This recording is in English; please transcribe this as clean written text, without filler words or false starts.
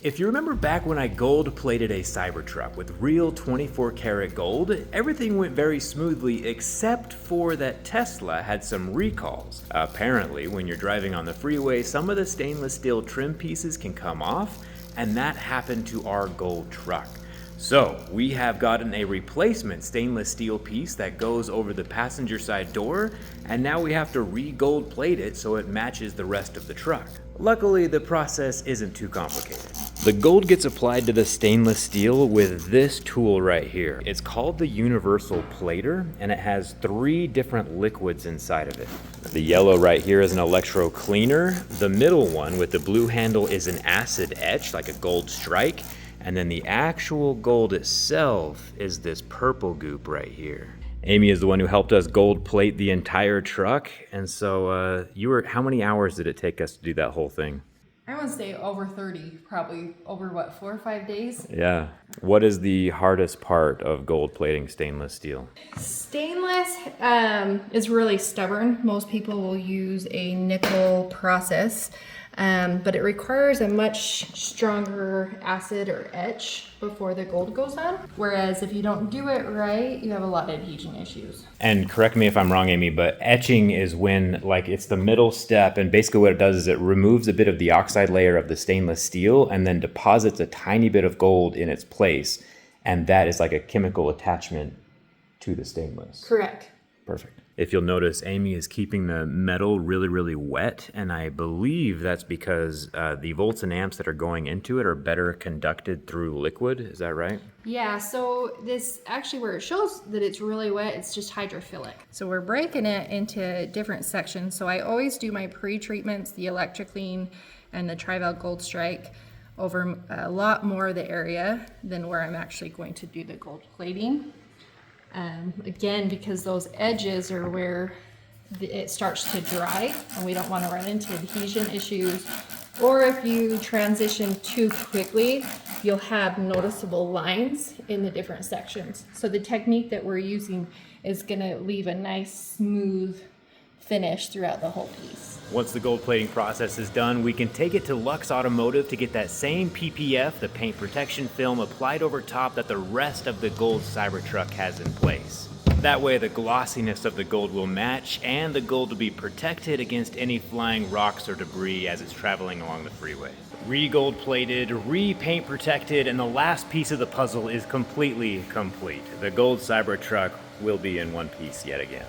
If you remember back when I gold plated a Cybertruck with real 24 karat gold, everything went very smoothly except for that Tesla had some recalls. Apparently, when you're driving on the freeway, some of the stainless steel trim pieces can come off, and that happened to our gold truck. So we have gotten a replacement stainless steel piece that goes over the passenger side door, and now we have to re-gold plate it so it matches the rest of the truck. Luckily, the process isn't too complicated. The gold gets applied to the stainless steel with this tool right here. It's called the universal plater, and it has 3 different liquids inside of it. The yellow right here is an electro cleaner. The middle one with the blue handle is an acid etch, like a gold strike. And then the actual gold itself is this purple goop right here. Amy is the one who helped us gold plate the entire truck. And so how many hours did it take us to do that whole thing? I want to say over 30, probably over 4 or 5 days. Yeah. What is the hardest part of gold plating stainless steel? Stainless is really stubborn. Most people will use a nickel process, but it requires a much stronger acid or etch before the gold goes on. Whereas if you don't do it right, you have a lot of adhesion issues. And correct me if I'm wrong, Amy, but etching is when it's the middle step, and basically what it does is it removes a bit of the oxide layer of the stainless steel and then deposits a tiny bit of gold in its place, and that is like a chemical attachment to the stainless. Correct. Perfect. If you'll notice, Amy is keeping the metal really, really wet, and I believe that's because the volts and amps that are going into it are better conducted through liquid. Is that right? Yeah, so this actually where it shows that it's really wet, it's just hydrophilic. So we're breaking it into different sections. So I always do my pre-treatments, the electroclean and the Tri-Val Gold Strike, over a lot more of the area than where I'm actually going to do the gold plating. Again, because those edges are where it starts to dry, and we don't want to run into adhesion issues. Or if you transition too quickly, you'll have noticeable lines in the different sections. So the technique that we're using is going to leave a nice smooth finish throughout the whole piece. Once the gold plating process is done, we can take it to Lux Automotive to get that same PPF, the paint protection film, applied over top that the rest of the gold Cybertruck has in place. That way the glossiness of the gold will match, and the gold will be protected against any flying rocks or debris as it's traveling along the freeway. Re-gold plated, re-paint protected, and the last piece of the puzzle is completely complete. The gold Cybertruck will be in one piece yet again.